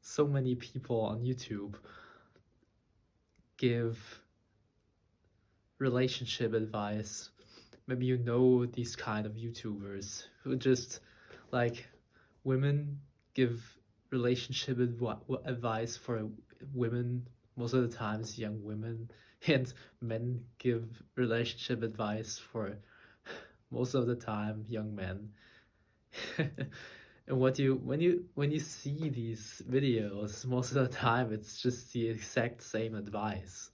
so many people on YouTube give relationship advice. Maybe you know these kind of YouTubers who just like women give relationship advice for women, most of the times young women, and men give relationship advice for most of the time young men. And when you see these videos, most of the time it's just the exact same advice.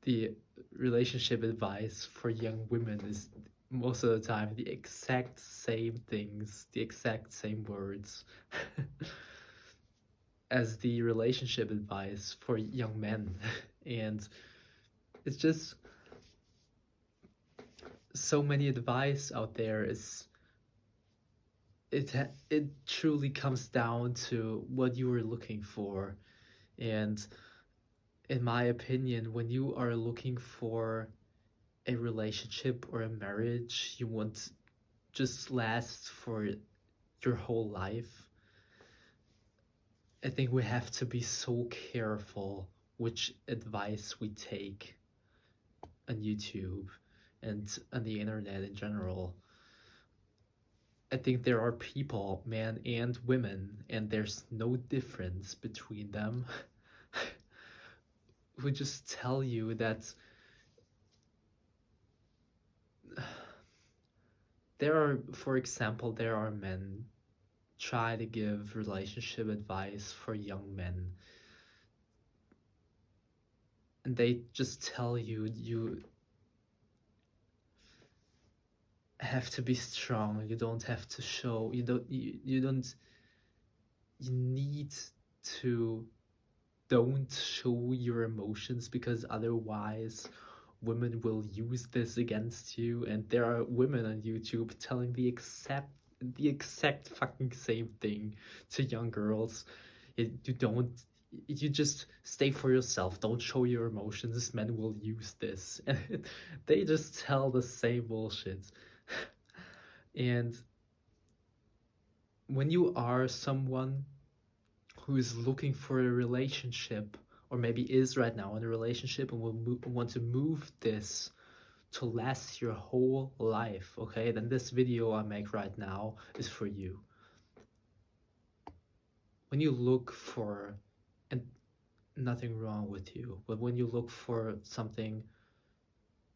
The relationship advice for young women is most of the time the exact same things, the exact same words as the relationship advice for young men. And it's just so many advice out there. It truly comes down to what you are looking for. And in my opinion, when you are looking for a relationship or a marriage you want just last for your whole life, I think we have to be so careful which advice we take on YouTube and on the internet in general. I think there are people, men and women, and there's no difference between them, who just tell you that for example, there are men try to give relationship advice for young men, and they just tell you you have to be strong, you don't have to show, you don't, you need to don't show your emotions because otherwise women will use this against you. And there are women on YouTube telling the exact fucking same thing to young girls. You just stay for yourself, don't show your emotions, men will use this. And they just tell the same bullshit. And when you are someone who is looking for a relationship, or maybe is right now in a relationship and want to move this to last your whole life, okay, then this video I make right now is for you. When you look for, and nothing wrong with you, but when you look for something,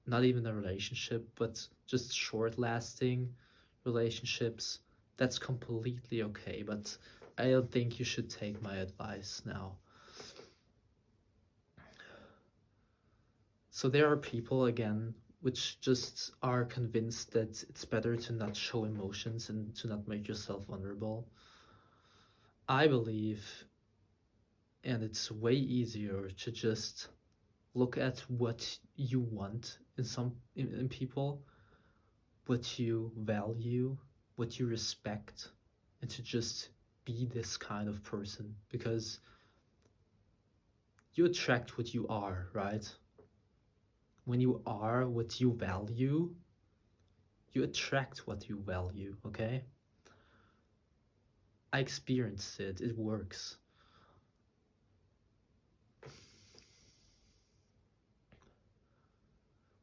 not even a relationship, but just short lasting relationships, that's completely okay. But I don't think you should take my advice now. So there are people, again, which just are convinced that it's better to not show emotions and to not make yourself vulnerable. I believe, and it's way easier to just look at what you want in people, what you value, what you respect, and to just be this kind of person, because you attract what you are, right? When you are what you value, you attract what you value, okay? I experienced it, it works.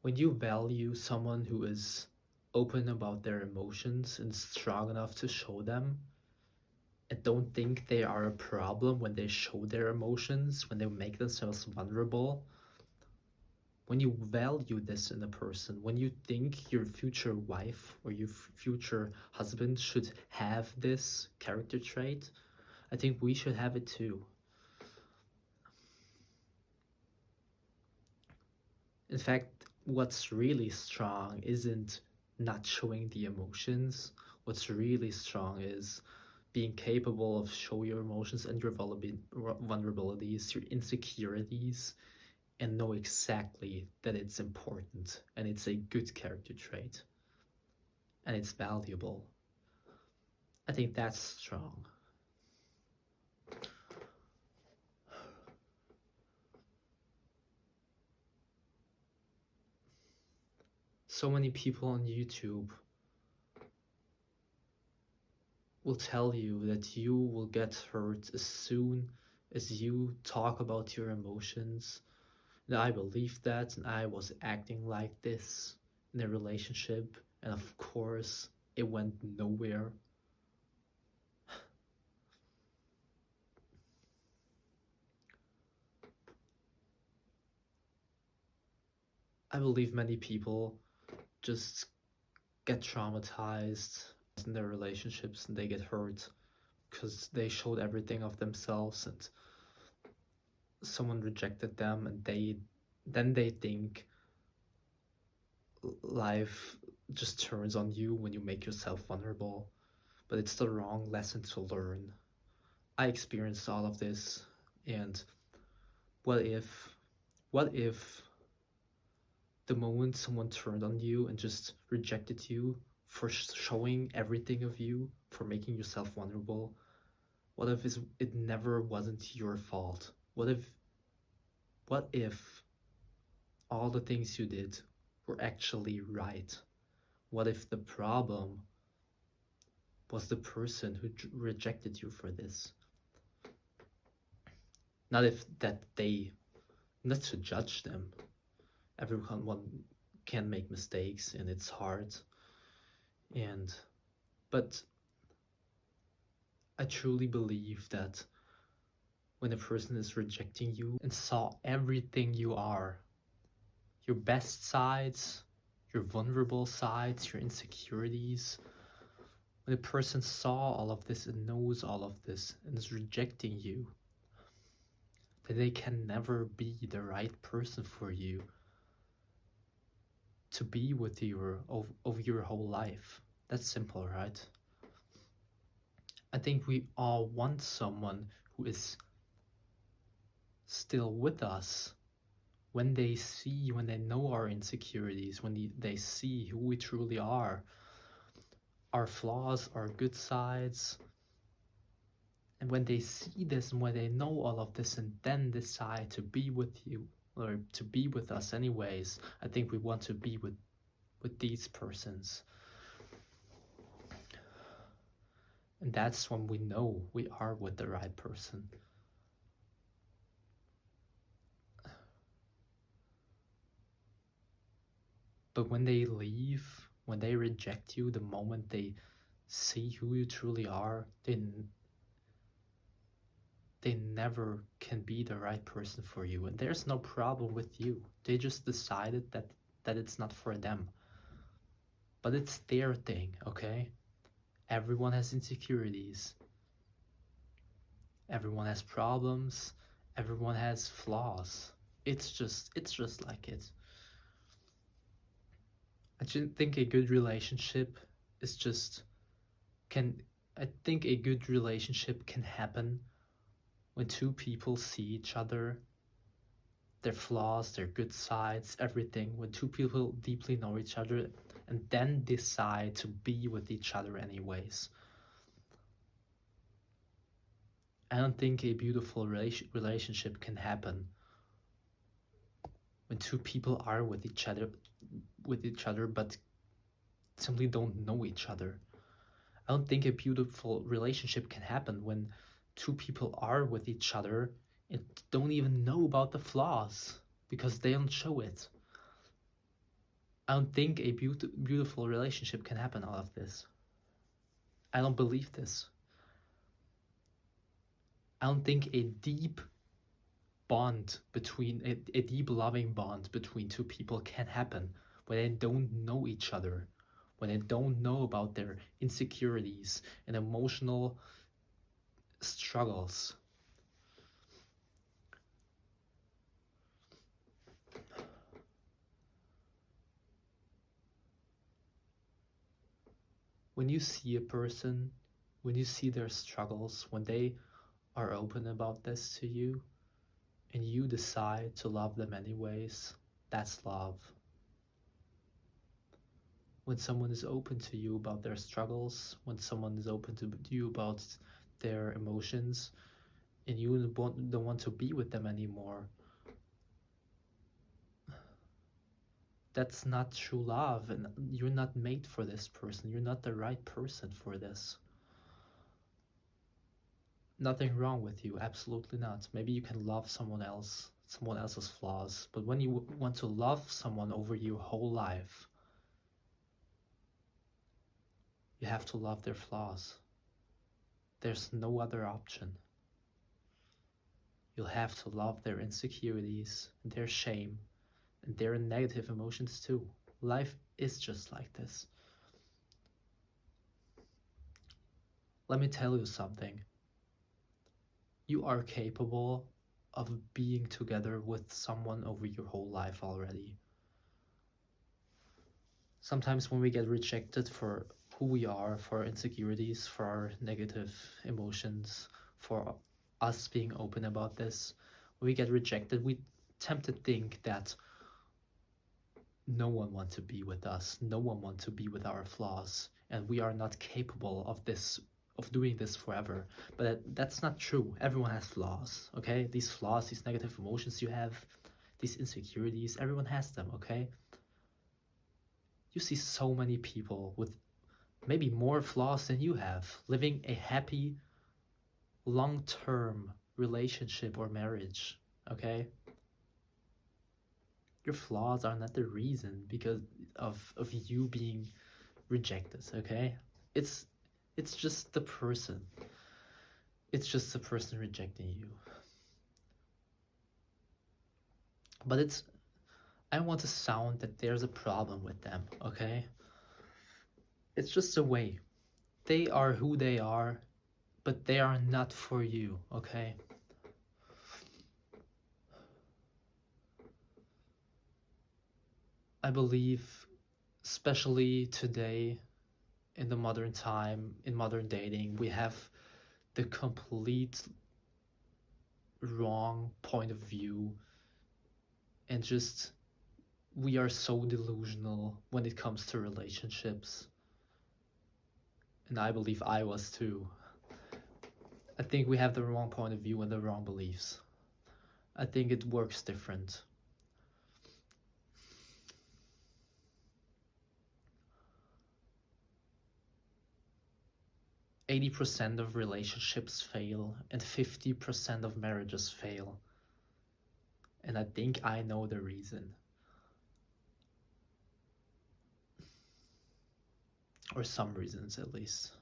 When you value someone who is open about their emotions and strong enough to show them, and don't think they are a problem when they show their emotions, when they make themselves vulnerable, when you value this in a person, when you think your future wife or your future husband should have this character trait, I think we should have it too. In fact, what's really strong isn't not showing the emotions. What's really strong is being capable of show your emotions and your vulnerabilities, your insecurities, and know exactly that it's important and it's a good character trait and it's valuable. I think that's strong. So many people on YouTube will tell you that you will get hurt as soon as you talk about your emotions. And I believed that, and I was acting like this in a relationship, and of course, it went nowhere. I believe many people just get traumatized in their relationships and they get hurt because they showed everything of themselves and someone rejected them, and they think life just turns on you when you make yourself vulnerable. But it's the wrong lesson to learn. I experienced all of this, and what if what if the moment someone turned on you and just rejected you for showing everything of you, for making yourself vulnerable, what if it never wasn't your fault? What if all the things you did were actually right? What if the problem was the person who rejected you for this? Not if that they, not to judge them. Everyone can make mistakes and it's hard. And but I truly believe that when a person is rejecting you and saw everything you are, your best sides, your vulnerable sides, your insecurities, when a person saw all of this and knows all of this and is rejecting you, that they can never be the right person for you to be with you of your whole life. That's simple, right? I think we all want someone who is still with us when they know our insecurities, when they see who we truly are, our flaws, our good sides, and when they see this and when they know all of this and then decide to be with you or to be with us anyways, I think we want to be with these persons. And that's when we know we are with the right person. But when they leave, when they reject you, the moment they see who you truly are, they never can be the right person for you. And there's no problem with you. They just decided that it's not for them. But it's their thing, okay? Everyone has insecurities. Everyone has problems. Everyone has flaws. It's just like it. I just think a good relationship is just can I think a good relationship can happen when two people see each other, their flaws, their good sides, everything, when two people deeply know each other and then decide to be with each other anyways. I don't think a beautiful relationship can happen when two people are with each other but simply don't know each other. I don't think a beautiful relationship can happen when two people are with each other and don't even know about the flaws because they don't show it. I don't think a beautiful relationship can happen out of this. I don't believe this. I don't think a deep a deep loving bond between two people can happen when they don't know each other, when they don't know about their insecurities and emotional struggles. When you see a person, when you see their struggles, when they are open about this to you, and you decide to love them anyways, that's love. When someone is open to you about their struggles, when someone is open to you about their emotions, and you don't want to be with them anymore, that's not true love, and you're not made for this person. You're not the right person for this. Nothing wrong with you, absolutely not. Maybe you can love someone else, someone else's flaws, but when you want to love someone over your whole life, you have to love their flaws. There's no other option. You'll have to love their insecurities, their shame, and their negative emotions too. Life is just like this. Let me tell you something. You are capable of being together with someone over your whole life already. Sometimes when we get rejected for who we are, for our insecurities, for our negative emotions, for us being open about this, when we get rejected, we tend to think that no one wants to be with us, no one wants to be with our flaws, and we are not capable of this, of doing this forever. But that's not true. Everyone has flaws, okay? These flaws, these negative emotions you have, these insecurities, everyone has them, okay? You see so many people with maybe more flaws than you have, living a happy, long-term relationship or marriage, okay? Your flaws are not the reason because of you being rejected, okay? It's it's just the person. It's just the person rejecting you. But it's I want to sound that there's a problem with them, okay? It's just a way. They are who they are, but they are not for you, okay? I believe, especially today, in the modern time, in modern dating, we have the complete wrong point of view, and just we are so delusional when it comes to relationships. And I believe I was too. I think we have the wrong point of view and the wrong beliefs. I think it works different. 80% of relationships fail and 50% of marriages fail. And I think I know the reason. Or some reasons at least.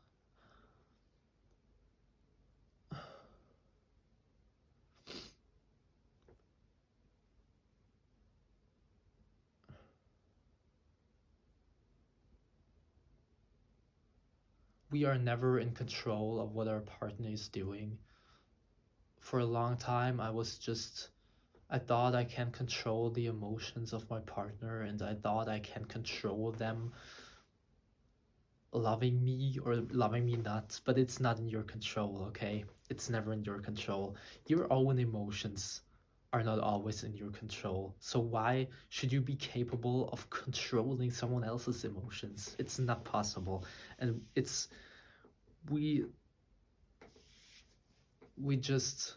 We are never in control of what our partner is doing. For a long time, I thought I can control the emotions of my partner, and I thought I can control them loving me or loving me not, but it's not in your control, okay? It's never in your control. Your own emotions are not always in your control. So why should you be capable of controlling someone else's emotions? It's not possible. And we we just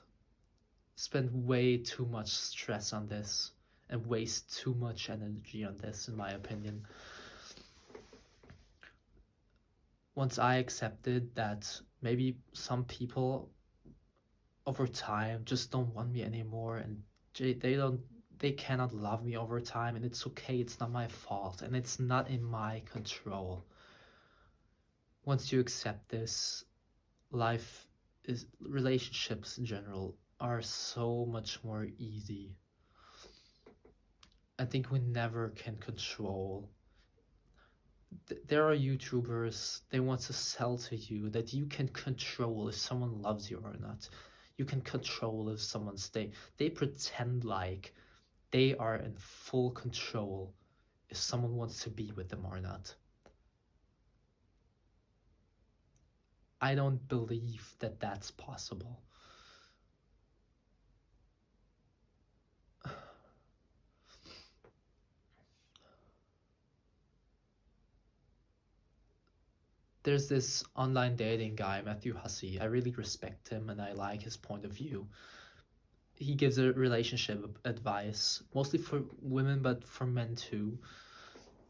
spend way too much stress on this and waste too much energy on this, in my opinion. Once I accepted that maybe some people over time just don't want me anymore, and they cannot love me over time, and it's okay, it's not my fault, and it's not in my control. Once you accept this, life is relationships in general are so much more easy. I think we never can control. There are YouTubers, they want to sell to you that you can control if someone loves you or not. You can control if someone they pretend like they are in full control if someone wants to be with them or not. I don't believe that that's possible. There's this online dating guy, Matthew Hussey. I really respect him and I like his point of view. He gives a relationship advice, mostly for women, but for men too.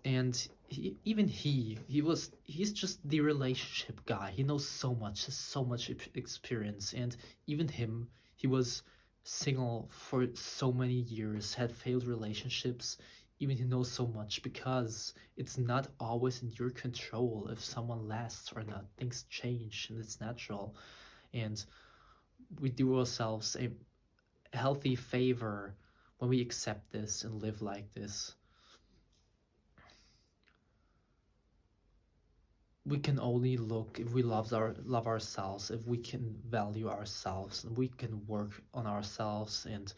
And he's just the relationship guy. He knows so much, has so much experience, and even him, he was single for so many years, had failed relationships. Even he knows so much because it's not always in your control if someone lasts or not. Things change and it's natural. And we do ourselves a healthy favor when we accept this and live like this. We can only look if we love ourselves, if we can value ourselves, and we can work on ourselves. And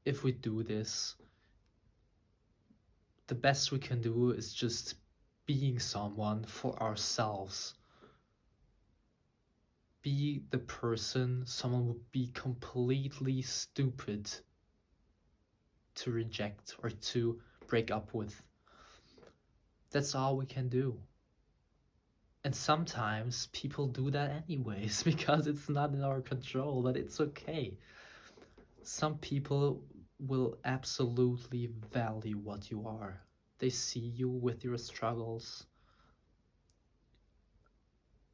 if we do this, the best we can do is just being someone for ourselves. Be the person someone would be completely stupid to reject or to break up with. That's all we can do. And sometimes people do that anyways because it's not in our control, but it's okay. Some people will absolutely value what you are. They see you with your struggles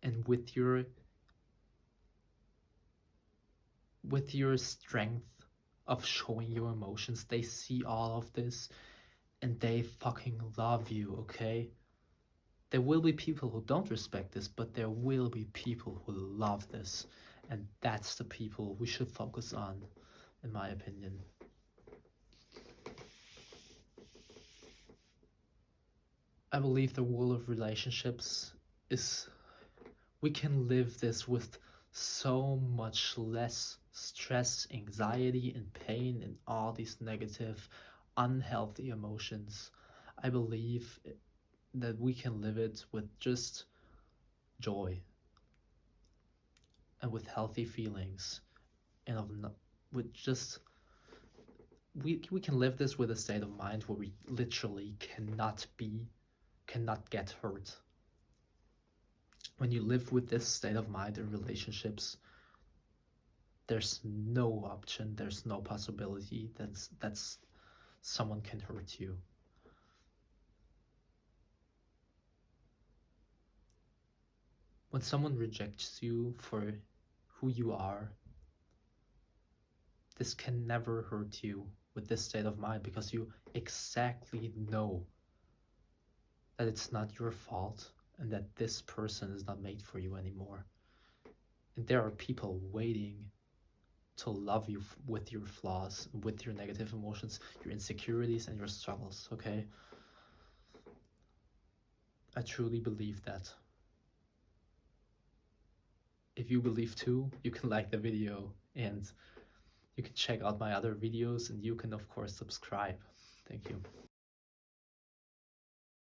and with your strength of showing your emotions. They see all of this and they fucking love you, okay? There will be people who don't respect this, but there will be people who love this. And that's the people we should focus on, in my opinion. I believe the world of relationships is, we can live this with so much less stress, anxiety, and pain, and all these negative, unhealthy emotions. I believe that we can live it with just joy and with healthy feelings and with just we can live this with a state of mind where we literally cannot get hurt. When you live with this state of mind in relationships, there's no option, there's no possibility that's someone can hurt you. When someone rejects you for who you are, this can never hurt you with this state of mind because you exactly know that it's not your fault and that this person is not made for you anymore. And there are people waiting to love you with your flaws, with your negative emotions, your insecurities, and your struggles, okay? I truly believe that. If you believe too, you can like the video and you can check out my other videos and you can, of course, subscribe. Thank you.